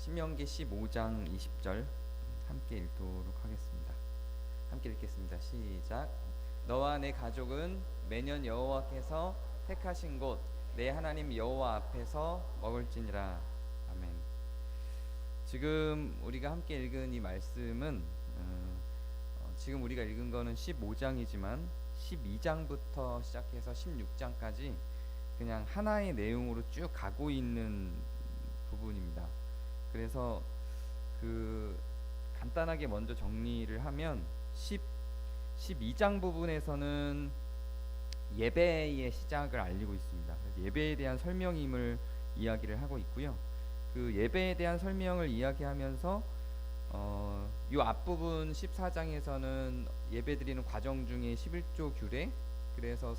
신명기 15장 20절 함께 읽도록 하겠습니다. 함께 읽겠습니다. 시작. 너와 내 가족은 매년 여호와께서 택하신 곳 내 하나님 여호와 앞에서 먹을지니라. 아멘. 지금 우리가 함께 읽은 이 말씀은 지금 우리가 읽은 거는 15장이지만 12장부터 시작해서 16장까지 그냥 하나의 내용으로 쭉 가고 있는 부분입니다. 그래서 간단하게 먼저 정리를 하면 12장 부분에서는 예배의 시작을 알리고 있습니다. 예배에 대한 설명임을 이야기를 하고 있고요. 그 예배에 대한 설명을 이야기하면서 이 앞부분 14장에서는 예배 드리는 과정 중에 11조 규례, 그래서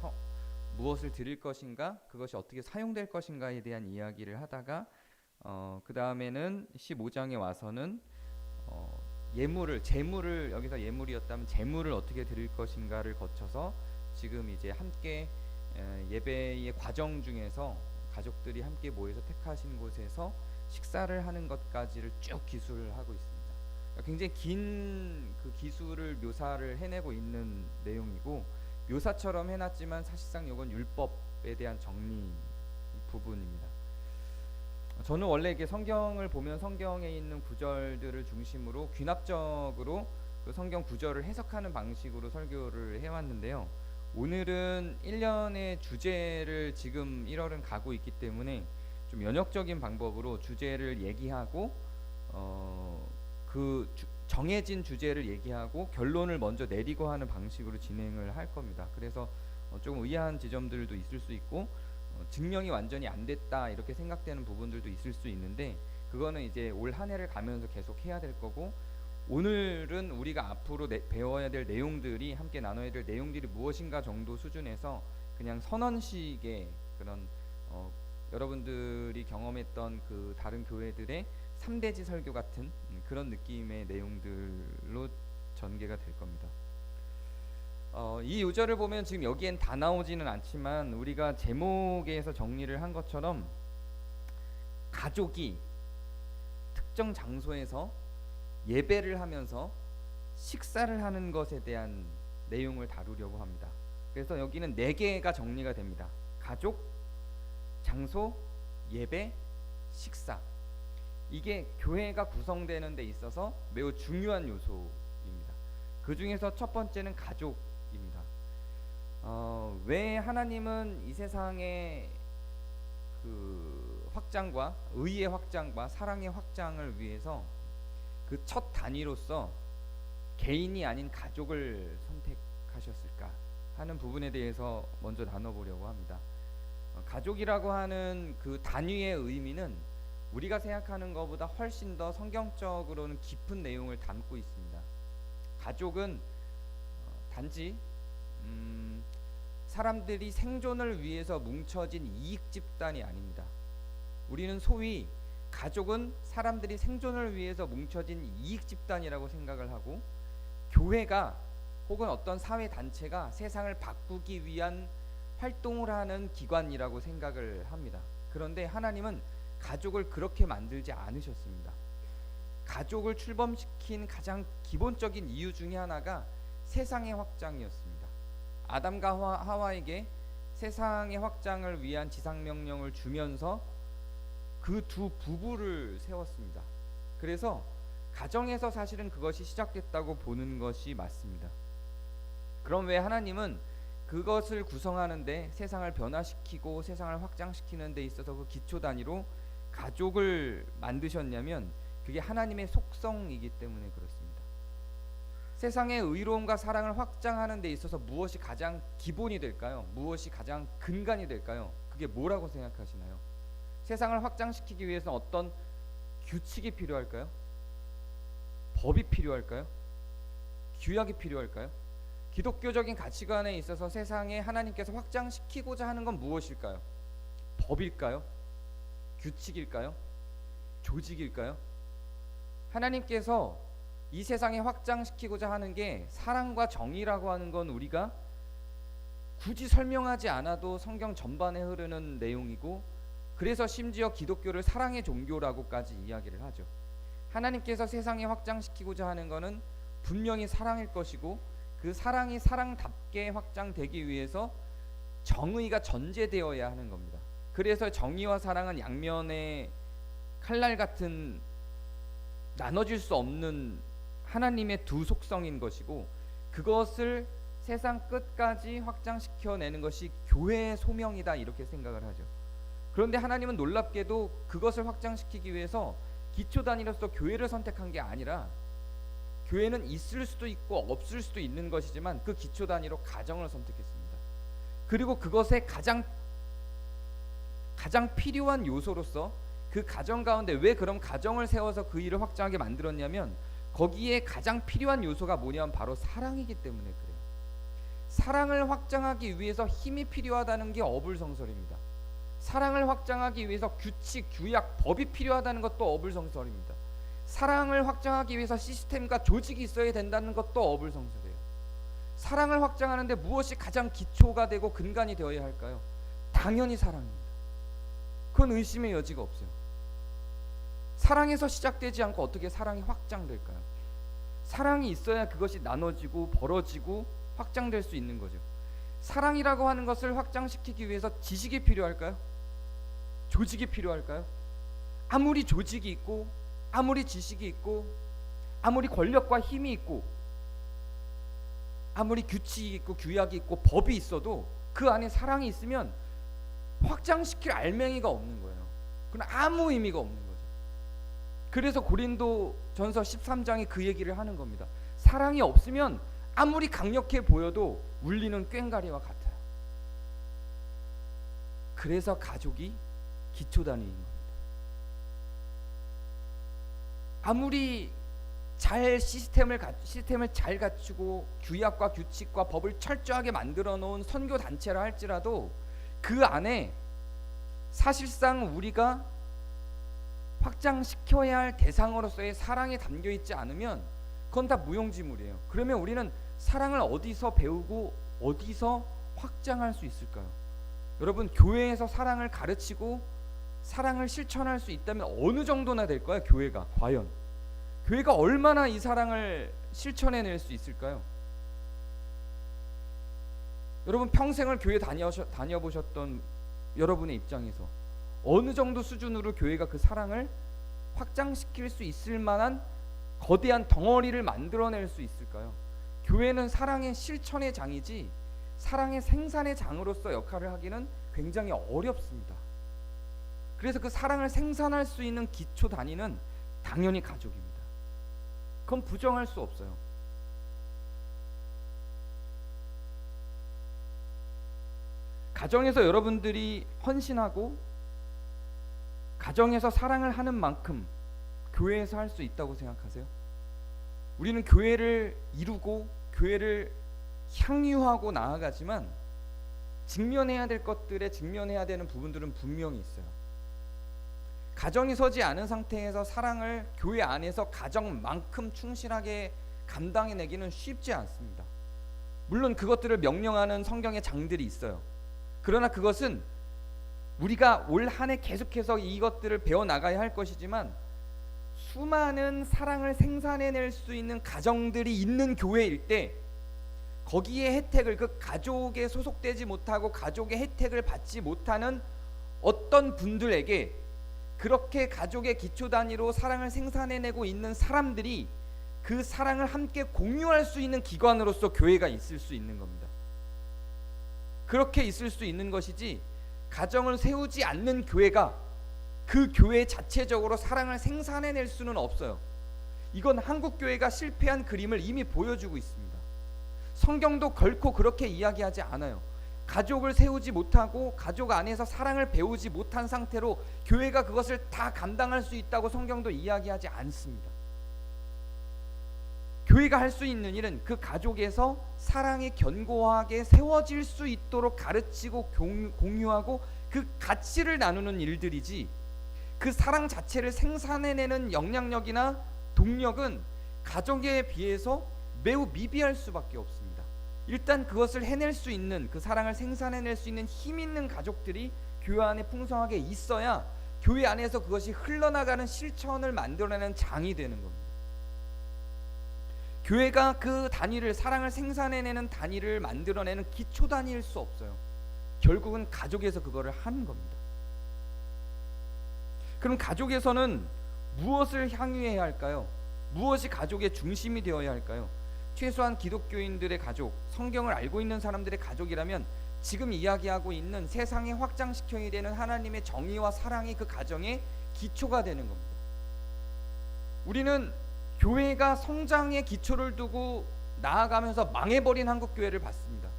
무엇을 드릴 것인가, 그것이 어떻게 사용될 것인가에 대한 이야기를 하다가 그 다음에는 15장에 와서는 재물을 여기서 예물이었다면 재물을 어떻게 드릴 것인가를 거쳐서 지금 이제 함께 예배의 과정 중에서 가족들이 함께 모여서 택하신 곳에서 식사를 하는 것까지를 쭉 기술을 하고 있습니다. 굉장히 긴 그 기술을 묘사를 해내고 있는 내용이고, 묘사처럼 해놨지만 사실상 이건 율법에 대한 정리 부분입니다. 저는 원래 이게 성경을 보면 성경에 있는 구절들을 중심으로 귀납적으로 그 성경 구절을 해석하는 방식으로 설교를 해왔는데요. 오늘은 1년의 주제를 지금 1월은 가고 있기 때문에 좀 연역적인 방법으로 주제를 얘기하고 정해진 주제를 얘기하고 결론을 먼저 내리고 하는 방식으로 진행을 할 겁니다. 그래서 조금 의아한 지점들도 있을 수 있고 증명이 완전히 안 됐다 이렇게 생각되는 부분들도 있을 수 있는데, 그거는 이제 올 한 해를 가면서 계속 해야 될 거고, 오늘은 우리가 앞으로 배워야 될 내용들이, 함께 나눠야 될 내용들이 무엇인가 정도 수준에서 그냥 선언식의 그런 여러분들이 경험했던 그 다른 교회들의 3대지 설교 같은 그런 느낌의 내용들로 전개가 될 겁니다. 이 요절을 보면 지금 여기엔 다 나오지는 않지만 우리가 제목에서 정리를 한 것처럼 가족이 특정 장소에서 예배를 하면서 식사를 하는 것에 대한 내용을 다루려고 합니다. 그래서 여기는 4개가 정리가 됩니다. 가족, 장소, 예배, 식사. 이게 교회가 구성되는 데 있어서 매우 중요한 요소입니다. 그 중에서 첫 번째는 가족입니다. 왜 하나님은 이 세상의 그 확장과 의의 확장과 사랑의 확장을 위해서 그 첫 단위로서 개인이 아닌 가족을 선택하셨을까 하는 부분에 대해서 먼저 나눠보려고 합니다. 가족이라고 하는 그 단위의 의미는 우리가 생각하는 것보다 훨씬 더 성경적으로는 깊은 내용을 담고 있습니다. 가족은 단지 사람들이 생존을 위해서 뭉쳐진 이익 집단이 아닙니다. 우리는 소위 가족은 사람들이 생존을 위해서 뭉쳐진 이익 집단이라고 생각을 하고, 교회가 혹은 어떤 사회 단체가 세상을 바꾸기 위한 활동을 하는 기관이라고 생각을 합니다. 그런데 하나님은 가족을 그렇게 만들지 않으셨습니다. 가족을 출범시킨 가장 기본적인 이유 중에 하나가 세상의 확장이었습니다. 아담과 하와에게 세상의 확장을 위한 지상명령을 주면서 그 두 부부를 세웠습니다. 그래서 가정에서 사실은 그것이 시작됐다고 보는 것이 맞습니다. 그럼 왜 하나님은 그것을 구성하는데, 세상을 변화시키고 세상을 확장시키는 데 있어서 그 기초 단위로 가족을 만드셨냐면, 그게 하나님의 속성이기 때문에 그렇습니다. 세상의 의로움과 사랑을 확장하는 데 있어서 무엇이 가장 기본이 될까요? 무엇이 가장 근간이 될까요? 그게 뭐라고 생각하시나요? 세상을 확장시키기 위해서 어떤 규칙이 필요할까요? 법이 필요할까요? 규약이 필요할까요? 기독교적인 가치관에 있어서 세상에 하나님께서 확장시키고자 하는 건 무엇일까요? 법일까요? 규칙일까요? 조직일까요? 하나님께서 이 세상에 확장시키고자 하는 게 사랑과 정의라고 하는 건 우리가 굳이 설명하지 않아도 성경 전반에 흐르는 내용이고, 그래서 심지어 기독교를 사랑의 종교라고까지 이야기를 하죠. 하나님께서 세상에 확장시키고자 하는 것은 분명히 사랑일 것이고, 그 사랑이 사랑답게 확장되기 위해서 정의가 전제되어야 하는 겁니다. 그래서 정의와 사랑은 양면의 칼날 같은 나눠질 수 없는 하나님의 두 속성인 것이고, 그것을 세상 끝까지 확장시켜내는 것이 교회의 소명이다, 이렇게 생각을 하죠. 그런데 하나님은 놀랍게도 그것을 확장시키기 위해서 기초 단위로서 교회를 선택한 게 아니라, 교회는 있을 수도 있고 없을 수도 있는 것이지만 그 기초 단위로 가정을 선택했습니다. 그리고 그것의 가장 필요한 요소로서 그 가정 가운데, 왜 그럼 가정을 세워서 그 일을 확장하게 만들었냐면, 거기에 가장 필요한 요소가 뭐냐면 바로 사랑이기 때문에 그래요. 사랑을 확장하기 위해서 힘이 필요하다는 게 어불성설입니다. 사랑을 확장하기 위해서 규칙, 규약, 법이 필요하다는 것도 어불성설입니다. 사랑을 확장하기 위해서 시스템과 조직이 있어야 된다는 것도 어불성설이에요. 사랑을 확장하는데 무엇이 가장 기초가 되고 근간이 되어야 할까요? 당연히 사랑입니다. 그건 의심의 여지가 없어요. 사랑에서 시작되지 않고 어떻게 사랑이 확장될까요? 사랑이 있어야 그것이 나눠지고 벌어지고 확장될 수 있는 거죠. 사랑이라고 하는 것을 확장시키기 위해서 지식이 필요할까요? 조직이 필요할까요? 아무리 조직이 있고, 아무리 지식이 있고, 아무리 권력과 힘이 있고, 아무리 규칙이 있고 규약이 있고 법이 있어도 그 안에 사랑이 있으면 확장시킬 알맹이가 없는 거예요. 그건 아무 의미가 없는 거죠. 그래서 고린도전서 13장이 그 얘기를 하는 겁니다. 사랑이 없으면 아무리 강력해 보여도 울리는 꽹과리와 같아요. 그래서 가족이 기초 단위인 겁니다. 아무리 잘 시스템을 잘 갖추고 규약과 규칙과 법을 철저하게 만들어 놓은 선교 단체라 할지라도 그 안에 사실상 우리가 확장시켜야 할 대상으로서의 사랑이 담겨 있지 않으면 그건 다 무용지물이에요. 그러면 우리는 사랑을 어디서 배우고 어디서 확장할 수 있을까요? 여러분, 교회에서 사랑을 가르치고 사랑을 실천할 수 있다면 어느 정도나 될까요? 교회가 과연 교회가 얼마나 이 사랑을 실천해낼 수 있을까요? 여러분, 평생을 교회 다녀보셨던 여러분의 입장에서 어느 정도 수준으로 교회가 그 사랑을 확장시킬 수 있을 만한 거대한 덩어리를 만들어낼 수 있을까요? 교회는 사랑의 실천의 장이지 사랑의 생산의 장으로서 역할을 하기는 굉장히 어렵습니다. 그래서 그 사랑을 생산할 수 있는 기초 단위는 당연히 가족입니다. 그건 부정할 수 없어요. 가정에서 여러분들이 헌신하고 가정에서 사랑을 하는 만큼 교회에서 할 수 있다고 생각하세요? 우리는 교회를 이루고 교회를 향유하고 나아가지만 직면해야 될 것들에 직면해야 되는 부분들은 분명히 있어요. 가정이 서지 않은 상태에서 사랑을 교회 안에서 가정만큼 충실하게 감당해내기는 쉽지 않습니다. 물론 그것들을 명령하는 성경의 장들이 있어요. 그러나 그것은 우리가 올 한 해 계속해서 이것들을 배워나가야 할 것이지만 수많은 사랑을 생산해낼 수 있는 가정들이 있는 교회일 때 거기에 혜택을, 그 가족에 소속되지 못하고 가족의 혜택을 받지 못하는 어떤 분들에게 그렇게 가족의 기초 단위로 사랑을 생산해내고 있는 사람들이 그 사랑을 함께 공유할 수 있는 기관으로서 교회가 있을 수 있는 겁니다. 그렇게 있을 수 있는 것이지 가정을 세우지 않는 교회가 그 교회 자체적으로 사랑을 생산해낼 수는 없어요. 이건 한국 교회가 실패한 그림을 이미 보여주고 있습니다. 성경도 결코 그렇게 이야기하지 않아요. 가족을 세우지 못하고 가족 안에서 사랑을 배우지 못한 상태로 교회가 그것을 다 감당할 수 있다고 성경도 이야기하지 않습니다. 교회가 할 수 있는 일은 그 가족에서 사랑이 견고하게 세워질 수 있도록 가르치고 공유하고 그 가치를 나누는 일들이지, 그 사랑 자체를 생산해내는 영향력이나 동력은 가족에 비해서 매우 미비할 수밖에 없습니다. 일단 그것을 해낼 수 있는, 그 사랑을 생산해낼 수 있는 힘 있는 가족들이 교회 안에 풍성하게 있어야 교회 안에서 그것이 흘러나가는 실천을 만들어내는 장이 되는 겁니다. 교회가 그 단위를, 사랑을 생산해내는 단위를 만들어내는 기초 단위일 수 없어요. 결국은 가족에서 그거를 하는 겁니다. 그럼 가족에서는 무엇을 향유해야 할까요? 무엇이 가족의 중심이 되어야 할까요? 최소한 기독교인들의 가족, 성경을 알고 있는 사람들의 가족이라면 지금 이야기하고 있는 세상에 확장시켜야 되는 하나님의 정의와 사랑이 그 가정의 기초가 되는 겁니다. 우리는 교회가 성장의 기초를 두고 나아가면서 망해버린 한국교회를 봤습니다.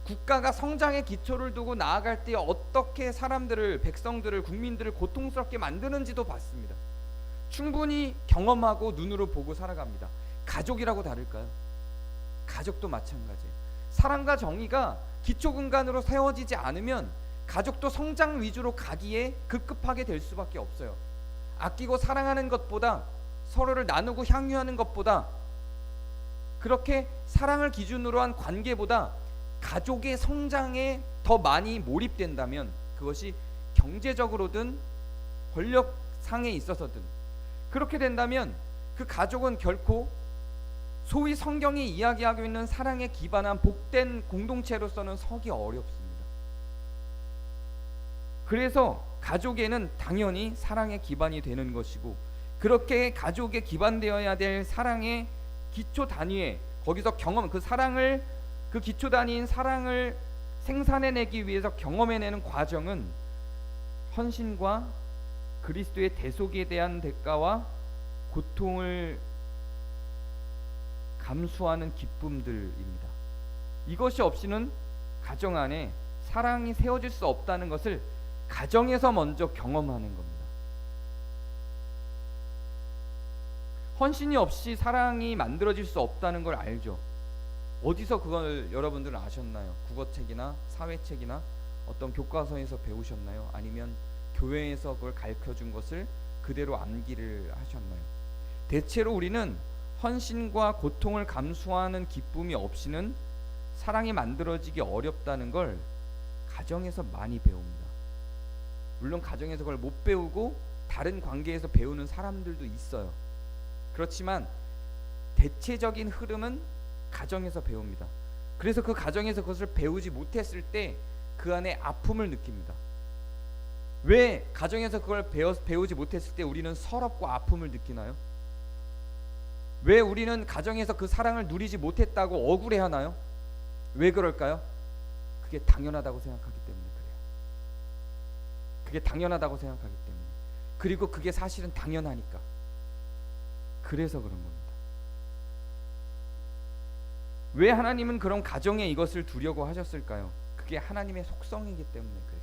국가가 성장의 기초를 두고 나아갈 때 어떻게 사람들을, 백성들을, 국민들을 고통스럽게 만드는지도 봤습니다. 충분히 경험하고 눈으로 보고 살아갑니다. 가족이라고 다를까요? 가족도 마찬가지예요. 사랑과 정의가 기초 근간으로 세워지지 않으면 가족도 성장 위주로 가기에 급급하게 될 수밖에 없어요. 아끼고 사랑하는 것보다, 서로를 나누고 향유하는 것보다, 그렇게 사랑을 기준으로 한 관계보다 가족의 성장에 더 많이 몰입된다면, 그것이 경제적으로든 권력상에 있어서든 그렇게 된다면 그 가족은 결코 소위 성경이 이야기하고 있는 사랑에 기반한 복된 공동체로서는 서기 어렵습니다. 그래서 가족에는 당연히 사랑의 기반이 되는 것이고, 그렇게 가족에 기반되어야 될 사랑의 기초 단위에, 거기서 경험, 그 사랑을, 그 기초 단위인 사랑을 생산해내기 위해서 경험해내는 과정은 헌신과 그리스도의 대속에 대한 대가와 고통을 감수하는 기쁨들입니다. 이것이 없이는 가정 안에 사랑이 세워질 수 없다는 것을 가정에서 먼저 경험하는 겁니다. 헌신이 없이 사랑이 만들어질 수 없다는 걸 알죠. 어디서 그걸 여러분들은 아셨나요? 국어책이나 사회책이나 어떤 교과서에서 배우셨나요? 아니면 교회에서 그걸 가르쳐준 것을 그대로 암기를 하셨나요? 대체로 우리는 헌신과 고통을 감수하는 기쁨이 없이는 사랑이 만들어지기 어렵다는 걸 가정에서 많이 배웁니다. 물론 가정에서 그걸 못 배우고 다른 관계에서 배우는 사람들도 있어요. 그렇지만 대체적인 흐름은 가정에서 배웁니다. 그래서 그 가정에서 그것을 배우지 못했을 때 그 안에 아픔을 느낍니다. 왜 가정에서 그걸 배우지 못했을 때 우리는 서럽고 아픔을 느끼나요? 왜 우리는 가정에서 그 사랑을 누리지 못했다고 억울해하나요? 왜 그럴까요? 그게 당연하다고 생각하기 때문에 그래요. 그게 당연하다고 생각하기 때문에, 그리고 그게 사실은 당연하니까, 그래서 그런 겁니다. 왜 하나님은 그런 가정에 이것을 두려고 하셨을까요? 그게 하나님의 속성이기 때문에 그래요.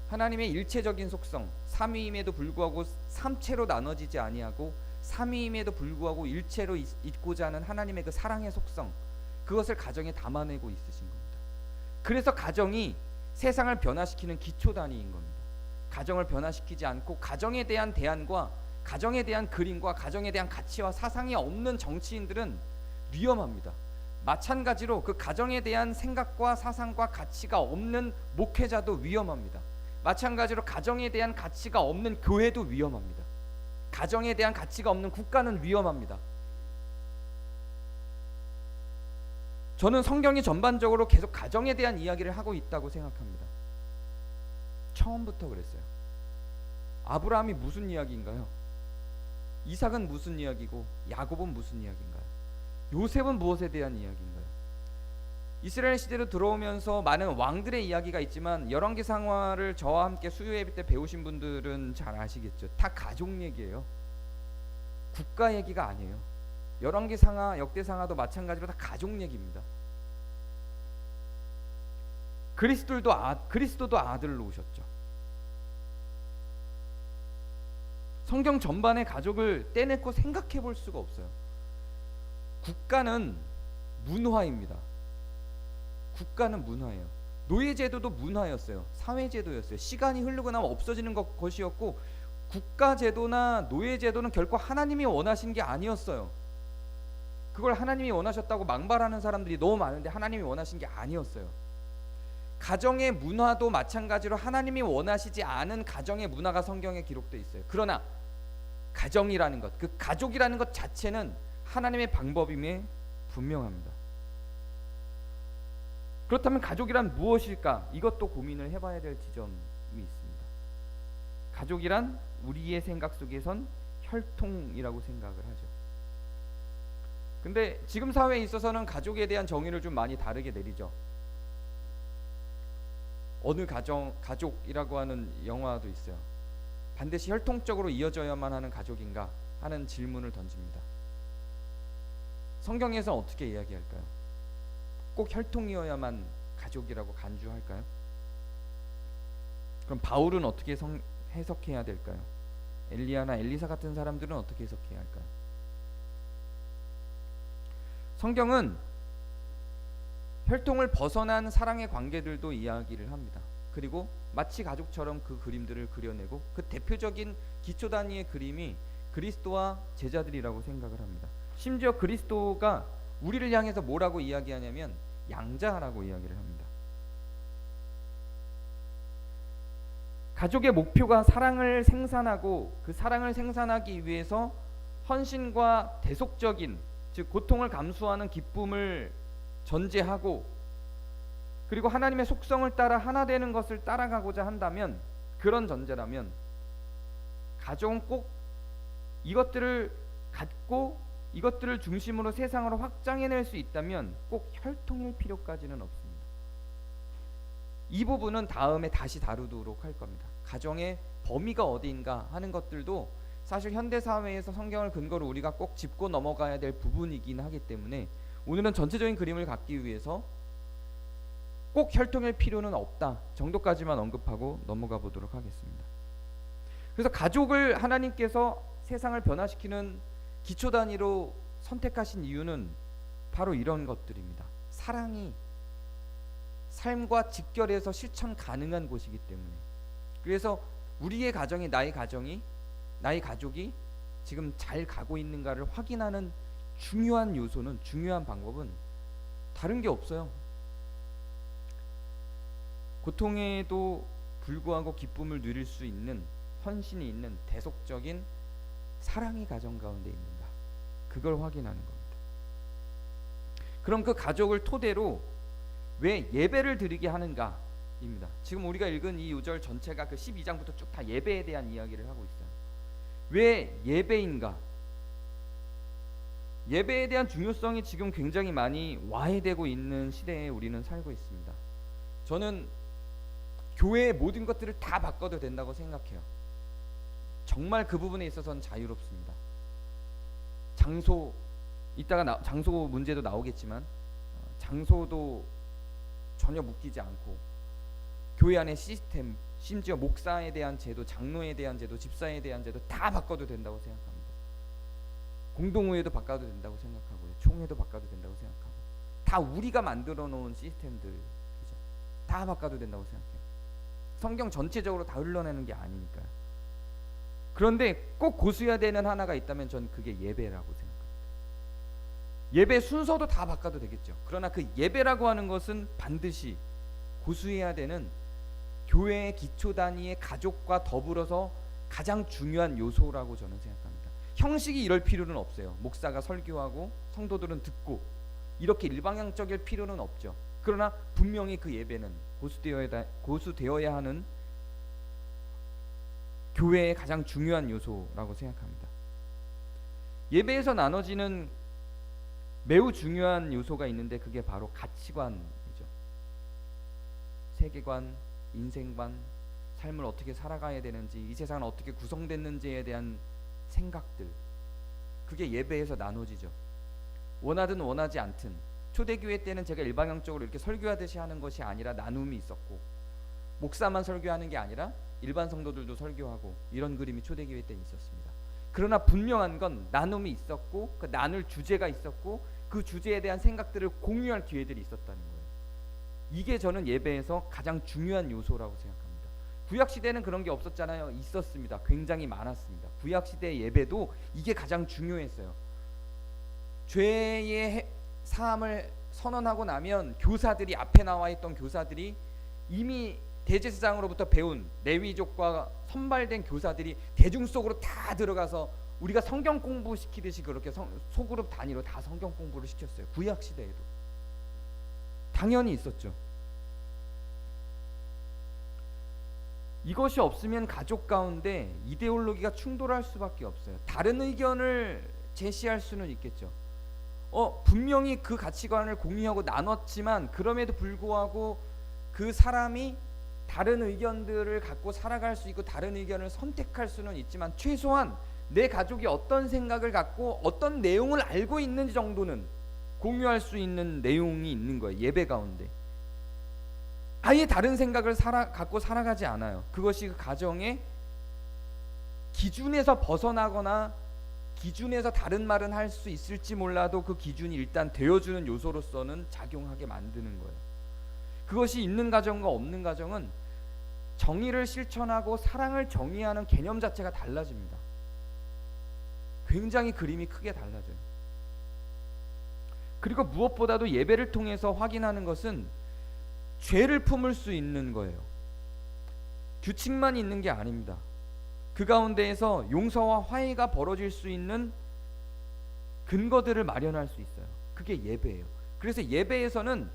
하나님의 일체적인 속성, 삼위임에도 불구하고 삼체로 나눠지지 아니하고 삼위임에도 불구하고 일체로 있고자 하는 하나님의 그 사랑의 속성, 그것을 가정에 담아내고 있으신 겁니다. 그래서 가정이 세상을 변화시키는 기초 단위인 겁니다. 가정을 변화시키지 않고 가정에 대한 대안과 가정에 대한 그림과 가정에 대한 가치와 사상이 없는 정치인들은 위험합니다. 마찬가지로 그 가정에 대한 생각과 사상과 가치가 없는 목회자도 위험합니다. 마찬가지로 가정에 대한 가치가 없는 교회도 위험합니다. 가정에 대한 가치가 없는 국가는 위험합니다. 저는 성경이 전반적으로 계속 가정에 대한 이야기를 하고 있다고 생각합니다. 처음부터 그랬어요. 아브라함이 무슨 이야기인가요? 이삭은 무슨 이야기고 야곱은 무슨 이야기인가요? 요셉은 무엇에 대한 이야기인가요? 이스라엘 시대로 들어오면서 많은 왕들의 이야기가 있지만 열왕기상하를 저와 함께 수요예배 때 배우신 분들은 잘 아시겠죠. 다 가족 얘기예요. 국가 얘기가 아니에요. 열왕기상하, 역대상하도 마찬가지로 다 가족 얘기입니다. 그리스도도 아들로 오셨죠. 성경 전반의 가족을 떼내고 생각해 볼 수가 없어요. 국가는 문화입니다. 국가는 문화예요. 노예제도도 문화였어요. 사회제도였어요. 시간이 흐르고 나면 없어지는 것이었고, 국가제도나 노예제도는 결코 하나님이 원하신 게 아니었어요. 그걸 하나님이 원하셨다고 망발하는 사람들이 너무 많은데 하나님이 원하신 게 아니었어요. 가정의 문화도 마찬가지로 하나님이 원하시지 않은 가정의 문화가 성경에 기록되어 있어요. 그러나 가정이라는 것, 그 가족이라는 것 자체는 하나님의 방법임에 분명합니다. 그렇다면 가족이란 무엇일까? 이것도 고민을 해봐야 될 지점이 있습니다. 가족이란 우리의 생각 속에선 혈통이라고 생각을 하죠. 근데 지금 사회에 있어서는 가족에 대한 정의를 좀 많이 다르게 내리죠. 어느 가족이라고 하는 영화도 있어요. 반드시 혈통적으로 이어져야만 하는 가족인가 하는 질문을 던집니다. 성경에서는 어떻게 이야기할까요? 꼭 혈통이어야만 가족이라고 간주할까요? 그럼 바울은 어떻게 해석해야 될까요? 엘리야나 엘리사 같은 사람들은 어떻게 해석해야 할까요? 성경은 혈통을 벗어난 사랑의 관계들도 이야기를 합니다. 그리고 마치 가족처럼 그 그림들을 그려내고 그 대표적인 기초 단위의 그림이 그리스도와 제자들이라고 생각을 합니다. 심지어 그리스도가 우리를 향해서 뭐라고 이야기하냐면 양자라고 이야기를 합니다. 가족의 목표가 사랑을 생산하고 그 사랑을 생산하기 위해서 헌신과 대속적인, 즉 고통을 감수하는 기쁨을 전제하고, 그리고 하나님의 속성을 따라 하나 되는 것을 따라가고자 한다면, 그런 전제라면 가족은 꼭 이것들을 갖고 이것들을 중심으로 세상으로 확장해낼 수 있다면 꼭 혈통일 필요까지는 없습니다. 이 부분은 다음에 다시 다루도록 할 겁니다. 가정의 범위가 어디인가 하는 것들도 사실 현대사회에서 성경을 근거로 우리가 꼭 짚고 넘어가야 될 부분이긴 하기 때문에 오늘은 전체적인 그림을 갖기 위해서 꼭 혈통일 필요는 없다 정도까지만 언급하고 넘어가 보도록 하겠습니다. 그래서 가족을 하나님께서 세상을 변화시키는 기초 단위로 선택하신 이유는 바로 이런 것들입니다. 사랑이 삶과 직결해서 실천 가능한 곳이기 때문에. 그래서 우리의 가정이, 나의 가족이 지금 잘 가고 있는가를 확인하는 중요한 요소는, 중요한 방법은 다른 게 없어요. 고통에도 불구하고 기쁨을 누릴 수 있는, 헌신이 있는 대속적인 사랑이 가정 가운데 있는가, 그걸 확인하는 겁니다. 그럼 그 가족을 토대로 왜 예배를 드리게 하는가 입니다. 지금 우리가 읽은 이 요절 전체가 그 12장부터 쭉 다 예배에 대한 이야기를 하고 있어요. 왜 예배인가? 예배에 대한 중요성이 지금 굉장히 많이 와해되고 있는 시대에 우리는 살고 있습니다. 저는 교회의 모든 것들을 다 바꿔도 된다고 생각해요. 정말 그 부분에 있어서는 자유롭습니다. 장소, 이따가 장소 문제도 나오겠지만 장소도 전혀 묶이지 않고, 교회 안의 시스템, 심지어 목사에 대한 제도, 장로에 대한 제도, 집사에 대한 제도 다 바꿔도 된다고 생각합니다. 공동의회도 바꿔도 된다고 생각하고요. 총회도 바꿔도 된다고 생각하고, 다 우리가 만들어 놓은 시스템들이죠. 다 바꿔도 된다고 생각해요. 성경 전체적으로 다 흘러내는 게 아니니까요. 그런데 꼭 고수해야 되는 하나가 있다면 전 그게 예배라고 생각합니다. 예배 순서도 다 바꿔도 되겠죠. 그러나 그 예배라고 하는 것은 반드시 고수해야 되는 교회의 기초 단위의 가족과 더불어서 가장 중요한 요소라고 저는 생각합니다. 형식이 이럴 필요는 없어요. 목사가 설교하고 성도들은 듣고 이렇게 일방향적일 필요는 없죠. 그러나 분명히 그 예배는 고수되어야 하는 교회의 가장 중요한 요소라고 생각합니다. 예배에서 나눠지는 매우 중요한 요소가 있는데 그게 바로 가치관이죠. 세계관, 인생관, 삶을 어떻게 살아가야 되는지, 이 세상은 어떻게 구성됐는지에 대한 생각들, 그게 예배에서 나눠지죠. 원하든 원하지 않든, 초대교회 때는 제가 일방향적으로 이렇게 설교하듯이 하는 것이 아니라 나눔이 있었고, 목사만 설교하는 게 아니라 일반 성도들도 설교하고, 이런 그림이 초대교회 때 있었습니다. 그러나 분명한 건 나눔이 있었고, 그 나눌 주제가 있었고, 그 주제에 대한 생각들을 공유할 기회들이 있었다는 거예요. 이게 저는 예배에서 가장 중요한 요소라고 생각합니다. 구약시대는 그런 게 없었잖아요. 있었습니다. 굉장히 많았습니다. 구약시대의 예배도 이게 가장 중요했어요. 죄의 사함을 선언하고 나면 교사들이, 앞에 나와 있던 교사들이 이미 대제사장으로부터 배운 레위족과 선발된 교사들이 대중 속으로 다 들어가서 우리가 성경 공부시키듯이 그렇게 소그룹 단위로 다 성경 공부를 시켰어요. 구약 시대에도 당연히 있었죠. 이것이 없으면 가족 가운데 이데올로기가 충돌할 수밖에 없어요. 다른 의견을 제시할 수는 있겠죠. 분명히 그 가치관을 공유하고 나눴지만 그럼에도 불구하고 그 사람이 다른 의견들을 갖고 살아갈 수 있고 다른 의견을 선택할 수는 있지만 최소한 내 가족이 어떤 생각을 갖고 어떤 내용을 알고 있는지 정도는 공유할 수 있는 내용이 있는 거예요. 예배 가운데 아예 다른 생각을 갖고 살아가지 않아요. 그것이 그 가정의 기준에서 벗어나거나 기준에서 다른 말은 할 수 있을지 몰라도 그 기준이 일단 되어주는 요소로서는 작용하게 만드는 거예요. 그것이 있는 가정과 없는 가정은 정의를 실천하고 사랑을 정의하는 개념 자체가 달라집니다. 굉장히 그림이 크게 달라져요. 그리고 무엇보다도 예배를 통해서 확인하는 것은 죄를 품을 수 있는 거예요. 규칙만 있는 게 아닙니다. 그 가운데에서 용서와 화해가 벌어질 수 있는 근거들을 마련할 수 있어요. 그게 예배예요. 그래서 예배에서는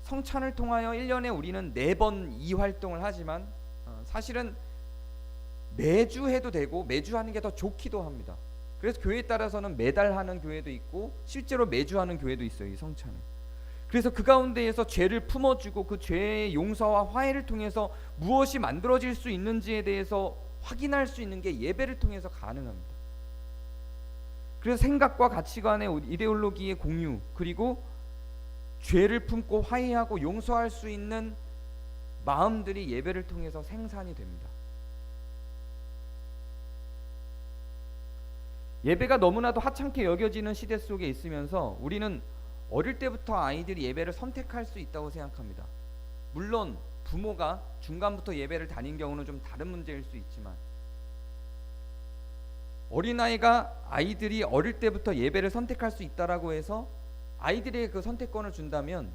성찬을 통하여 1년에 우리는 4번 이 활동을 하지만 사실은 매주 해도 되고 매주 하는 게 더 좋기도 합니다. 그래서 교회에 따라서는 매달 하는 교회도 있고 실제로 매주 하는 교회도 있어요. 이 성찬을. 그래서 그 가운데에서 죄를 품어주고 그 죄의 용서와 화해를 통해서 무엇이 만들어질 수 있는지에 대해서 확인할 수 있는 게 예배를 통해서 가능합니다. 그래서 생각과 가치관의 이데올로기의 공유, 그리고 죄를 품고 화해하고 용서할 수 있는 마음들이 예배를 통해서 생산이 됩니다. 예배가 너무나도 하찮게 여겨지는 시대 속에 있으면서 우리는 어릴 때부터 아이들이 예배를 선택할 수 있다고 생각합니다. 물론 부모가 중간부터 예배를 다닌 경우는 좀 다른 문제일 수 있지만 어린아이가 아이들이 어릴 때부터 예배를 선택할 수 있다라고 해서 아이들에게 그 선택권을 준다면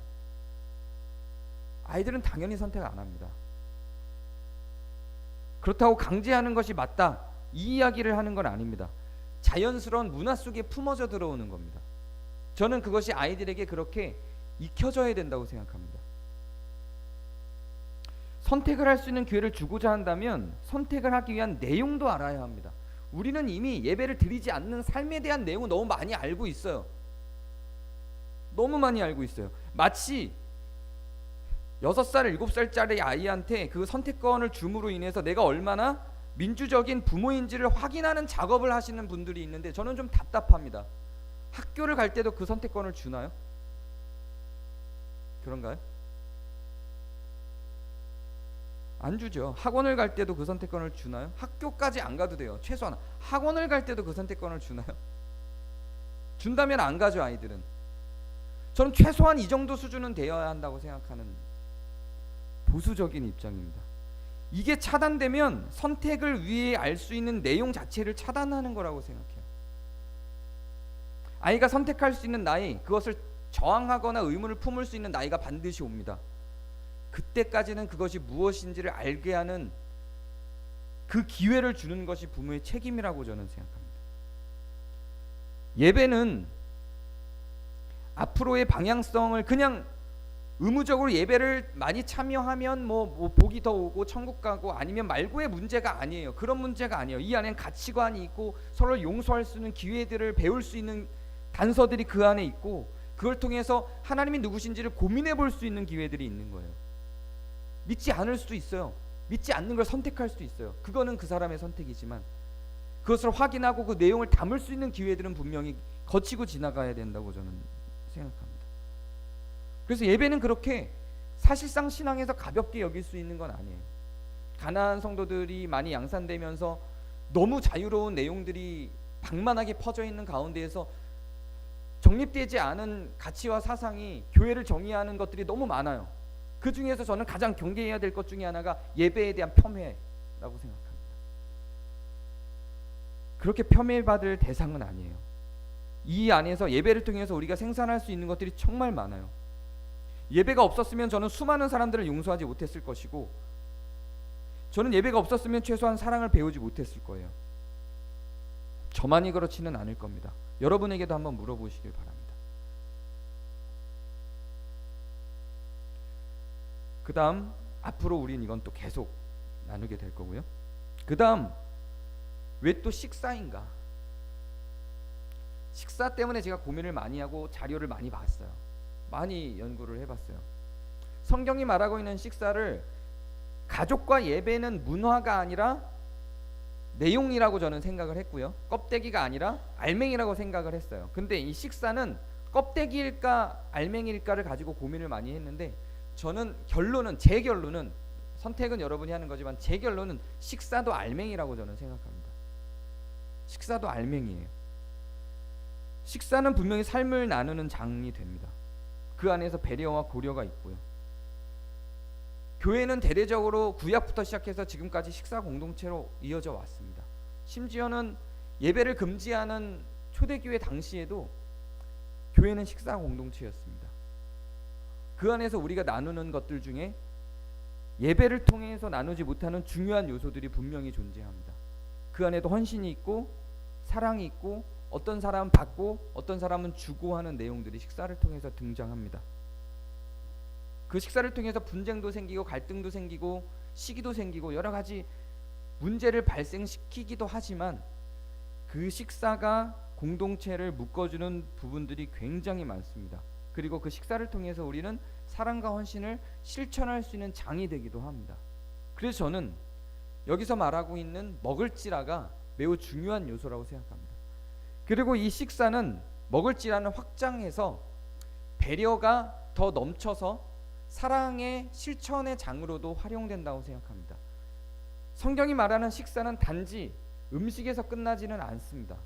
아이들은 당연히 선택 안 합니다. 그렇다고 강제하는 것이 맞다 이 이야기를 하는 건 아닙니다. 자연스러운 문화 속에 품어져 들어오는 겁니다. 저는 그것이 아이들에게 그렇게 익혀져야 된다고 생각합니다. 선택을 할 수 있는 기회를 주고자 한다면 선택을 하기 위한 내용도 알아야 합니다. 우리는 이미 예배를 드리지 않는 삶에 대한 내용을 너무 많이 알고 있어요. 너무 많이 알고 있어요. 마치 6살, 7살짜리 아이한테 그 선택권을 줌으로 인해서 내가 얼마나 민주적인 부모인지를 확인하는 작업을 하시는 분들이 있는데 저는 좀 답답합니다. 학교를 갈 때도 그 선택권을 주나요? 그런가요? 안 주죠. 학원을 갈 때도 그 선택권을 주나요? 학교까지 안 가도 돼요. 최소한 학원을 갈 때도 그 선택권을 주나요? 준다면 안 가죠. 아이들은. 저는 최소한 이 정도 수준은 되어야 한다고 생각하는 보수적인 입장입니다. 이게 차단되면 선택을 위해 알 수 있는 내용 자체를 차단하는 거라고 생각해요. 아이가 선택할 수 있는 나이, 그것을 저항하거나 의문을 품을 수 있는 나이가 반드시 옵니다. 그때까지는 그것이 무엇인지를 알게 하는 그 기회를 주는 것이 부모의 책임이라고 저는 생각합니다. 예배는 앞으로의 방향성을 그냥 의무적으로 예배를 많이 참여하면 뭐 복이 더 오고 천국 가고 아니면 말고의 문제가 아니에요. 그런 문제가 아니에요. 이 안에는 가치관이 있고 서로 용서할 수 있는 기회들을 배울 수 있는 단서들이 그 안에 있고 그걸 통해서 하나님이 누구신지를 고민해 볼 수 있는 기회들이 있는 거예요. 믿지 않을 수도 있어요. 믿지 않는 걸 선택할 수도 있어요. 그거는 그 사람의 선택이지만 그것을 확인하고 그 내용을 담을 수 있는 기회들은 분명히 거치고 지나가야 된다고 저는 생각합니다. 그래서 예배는 그렇게 사실상 신앙에서 가볍게 여길 수 있는 건 아니에요. 가난한 성도들이 많이 양산되면서 너무 자유로운 내용들이 방만하게 퍼져 있는 가운데에서 정립되지 않은 가치와 사상이 교회를 정의하는 것들이 너무 많아요. 그 중에서 저는 가장 경계해야 될 것 중에 하나가 예배에 대한 폄훼라고 생각합니다. 그렇게 폄훼받을 대상은 아니에요. 이 안에서 예배를 통해서 우리가 생산할 수 있는 것들이 정말 많아요. 예배가 없었으면 저는 수많은 사람들을 용서하지 못했을 것이고, 저는 예배가 없었으면 최소한 사랑을 배우지 못했을 거예요. 저만이 그렇지는 않을 겁니다. 여러분에게도 한번 물어보시길 바랍니다. 그 다음 앞으로 우린 이건 또 계속 나누게 될 거고요. 그 다음 왜 또 식사인가? 식사 때문에 제가 고민을 많이 하고 자료를 많이 봤어요. 많이 연구를 해봤어요. 성경이 말하고 있는 식사를 가족과 예배는 문화가 아니라 내용이라고 저는 생각을 했고요. 껍데기가 아니라 알맹이라고 생각을 했어요. 근데 이 식사는 껍데기일까 알맹이일까를 가지고 고민을 많이 했는데, 저는 제 결론은, 선택은 여러분이 하는 거지만 제 결론은 식사도 알맹이라고 저는 생각합니다. 식사도 알맹이에요. 식사는 분명히 삶을 나누는 장이 됩니다. 그 안에서 배려와 고려가 있고요. 교회는 대대적으로 구약부터 시작해서 지금까지 식사 공동체로 이어져 왔습니다. 심지어는 예배를 금지하는 초대교회 당시에도 교회는 식사 공동체였습니다. 그 안에서 우리가 나누는 것들 중에 예배를 통해서 나누지 못하는 중요한 요소들이 분명히 존재합니다. 그 안에도 헌신이 있고 사랑이 있고, 어떤 사람은 받고 어떤 사람은 주고 하는 내용들이 식사를 통해서 등장합니다. 그 식사를 통해서 분쟁도 생기고 갈등도 생기고 시기도 생기고 여러 가지 문제를 발생시키기도 하지만, 그 식사가 공동체를 묶어주는 부분들이 굉장히 많습니다. 그리고 그 식사를 통해서 우리는 사랑과 헌신을 실천할 수 있는 장이 되기도 합니다. 그래서 저는 여기서 말하고 있는 먹을지라가 매우 중요한 요소라고 생각합니다. 그리고 이 식사는 먹을지라는 확장해서 배려가 더 넘쳐서 사랑의 실천의 장으로도 활용된다고 생각합니다. 성경이 말하는 식사는 단지 음식에서 끝나지는 않습니다.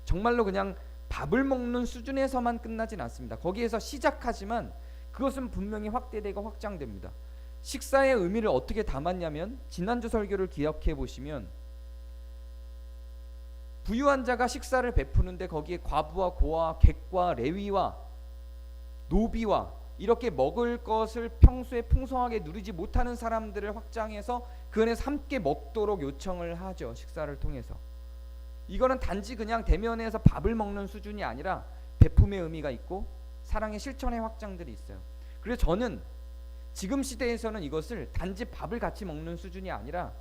정말로 그냥 밥을 먹는 수준에서만 끝나진 않습니다. 거기에서 시작하지만 그것은 분명히 확대되고 확장됩니다. 식사의 의미를 어떻게 담았냐면, 지난주 설교를 기억해 보시면 부유한 자가 식사를 베푸는데 거기에 과부와 고아, 객과 레위와 노비와 이렇게 먹을 것을 평소에 풍성하게 누리지 못하는 사람들을 확장해서 그 안에서 함께 먹도록 요청을 하죠. 식사를 통해서. 이거는 단지 그냥 대면에서 밥을 먹는 수준이 아니라 베품의 의미가 있고 사랑의 실천의 확장들이 있어요. 그래서 저는 지금 시대에서는 이것을 단지 밥을 같이 먹는 수준이 아니라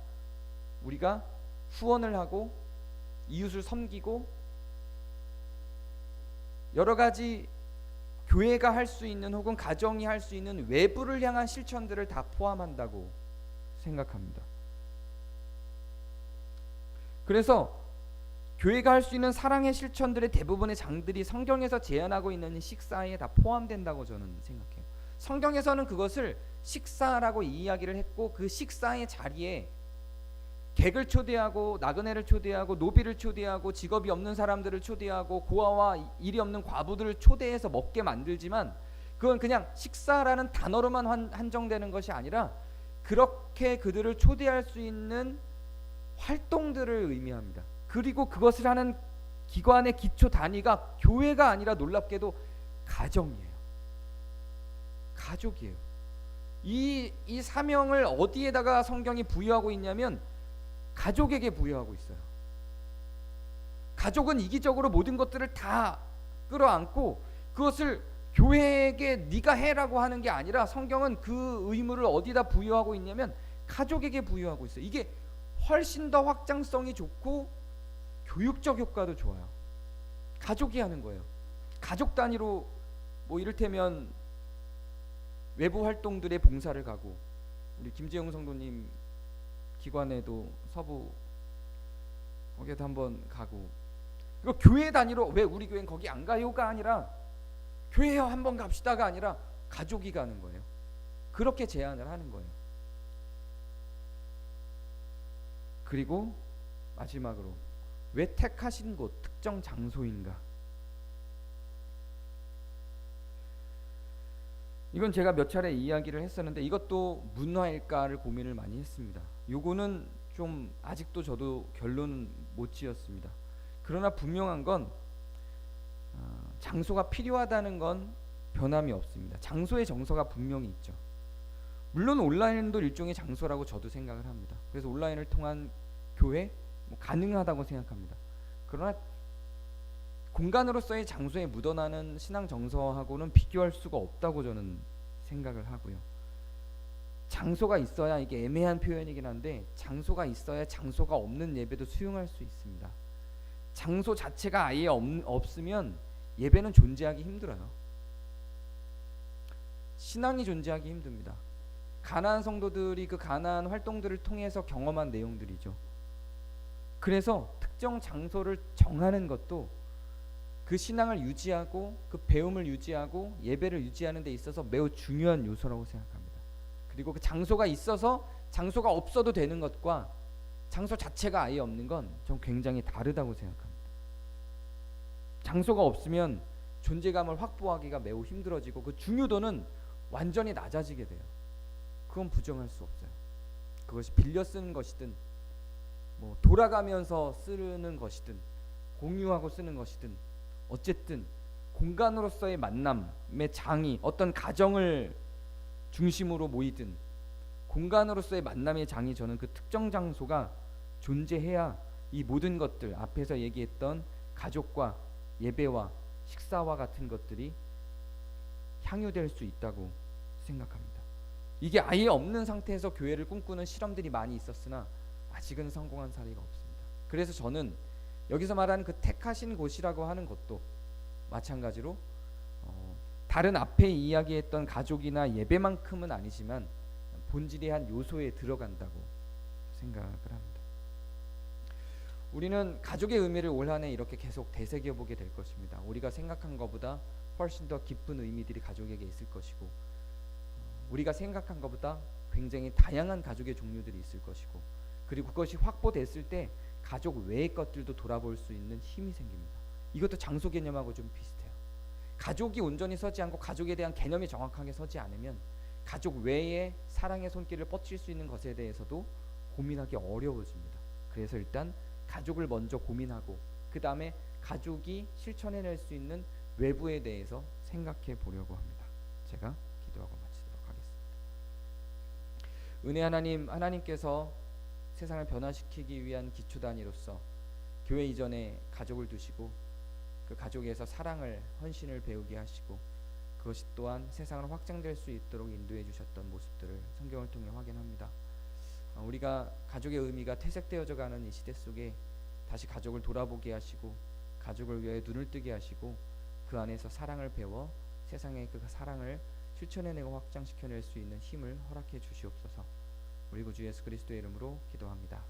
우리가 후원을 하고 이웃을 섬기고 여러 가지 교회가 할 수 있는 혹은 가정이 할 수 있는 외부를 향한 실천들을 다 포함한다고 생각합니다. 그래서 교회가 할 수 있는 사랑의 실천들의 대부분의 장들이 성경에서 제안하고 있는 식사에 다 포함된다고 저는 생각해요. 성경에서는 그것을 식사라고 이야기를 했고, 그 식사의 자리에 객을 초대하고 나그네를 초대하고 노비를 초대하고 직업이 없는 사람들을 초대하고 고아와 일이 없는 과부들을 초대해서 먹게 만들지만, 그건 그냥 식사라는 단어로만 한정되는 것이 아니라 그렇게 그들을 초대할 수 있는 활동들을 의미합니다. 그리고 그것을 하는 기관의 기초 단위가 교회가 아니라 놀랍게도 가정이에요. 가족이에요. 이 사명을 어디에다가 성경이 부여하고 있냐면 가족에게 부여하고 있어요. 가족은 이기적으로 모든 것들을 다 끌어안고 그것을 교회에게 네가 해라고 하는 게 아니라, 성경은 그 의무를 어디다 부여하고 있냐면 가족에게 부여하고 있어요. 이게 훨씬 더 확장성이 좋고 교육적 효과도 좋아요. 가족이 하는 거예요. 가족 단위로 뭐 이를테면 외부 활동들의 봉사를 가고, 우리 김재영 성도님 기관에도 서부 거기에도 한번 가고, 이거 교회 단위로 왜 우리 교회는 거기 안 가요가 아니라 교회에 한번 갑시다가 아니라 가족이 가는 거예요. 그렇게 제안을 하는 거예요. 그리고 마지막으로 왜 택하신 곳, 특정 장소인가? 이건 제가 몇 차례 이야기를 했었는데 이것도 문화일까를 고민을 많이 했습니다. 요거는 좀 아직도 저도 결론은 못 지었습니다. 그러나 분명한 건 장소가 필요하다는 건 변함이 없습니다. 장소의 정서가 분명히 있죠. 물론 온라인도 일종의 장소라고 저도 생각을 합니다. 그래서 온라인을 통한 교회 가능하다고 생각합니다. 그러나 공간으로서의 장소에 묻어나는 신앙 정서하고는 비교할 수가 없다고 저는 생각을 하고요. 장소가 있어야, 이게 애매한 표현이긴 한데, 장소가 있어야 장소가 없는 예배도 수용할 수 있습니다. 장소 자체가 아예 없으면 예배는 존재하기 힘들어요. 신앙이 존재하기 힘듭니다. 가나안 성도들이 그 가나안 활동들을 통해서 경험한 내용들이죠. 그래서 특정 장소를 정하는 것도 그 신앙을 유지하고 그 배움을 유지하고 예배를 유지하는 데 있어서 매우 중요한 요소라고 생각합니다. 그리고 그 장소가 있어서 장소가 없어도 되는 것과 장소 자체가 아예 없는 건 전 굉장히 다르다고 생각합니다. 장소가 없으면 존재감을 확보하기가 매우 힘들어지고 그 중요도는 완전히 낮아지게 돼요. 그건 부정할 수 없어요. 그것이 빌려 쓰는 것이든 돌아가면서 쓰는 것이든 공유하고 쓰는 것이든 어쨌든 공간으로서의 만남의 장이 어떤 가정을 중심으로 모이든 공간으로서의 만남의 장이, 저는 그 특정 장소가 존재해야 이 모든 것들, 앞에서 얘기했던 가족과 예배와 식사와 같은 것들이 향유될 수 있다고 생각합니다. 이게 아예 없는 상태에서 교회를 꿈꾸는 실험들이 많이 있었으나 아직은 성공한 사례가 없습니다. 그래서 저는 여기서 말하는 그 택하신 곳이라고 하는 것도 마찬가지로 다른 앞에 이야기했던 가족이나 예배만큼은 아니지만 본질의 한 요소에 들어간다고 생각을 합니다. 우리는 가족의 의미를 올 한 해 이렇게 계속 되새겨보게 될 것입니다. 우리가 생각한 것보다 훨씬 더 깊은 의미들이 가족에게 있을 것이고, 우리가 생각한 것보다 굉장히 다양한 가족의 종류들이 있을 것이고, 그리고 그것이 확보됐을 때 가족 외의 것들도 돌아볼 수 있는 힘이 생깁니다. 이것도 장소 개념하고 좀 비슷해요. 가족이 온전히 서지 않고 가족에 대한 개념이 정확하게 서지 않으면 가족 외에 사랑의 손길을 뻗칠 수 있는 것에 대해서도 고민하기 어려워집니다. 그래서 일단 가족을 먼저 고민하고 그 다음에 가족이 실천해낼 수 있는 외부에 대해서 생각해 보려고 합니다. 제가 기도하고 마치도록 하겠습니다. 은혜 하나님, 하나님께서 세상을 변화시키기 위한 기초단위로서 교회 이전에 가족을 두시고 그 가족에서 사랑을, 헌신을 배우게 하시고 그것이 또한 세상을 확장될 수 있도록 인도해 주셨던 모습들을 성경을 통해 확인합니다. 우리가 가족의 의미가 퇴색되어져 가는 이 시대 속에 다시 가족을 돌아보게 하시고 가족을 위해 눈을 뜨게 하시고 그 안에서 사랑을 배워 세상에 그 사랑을 실천해내고 확장시켜낼 수 있는 힘을 허락해 주시옵소서. 우리 구주 예수 그리스도의 이름으로 기도합니다.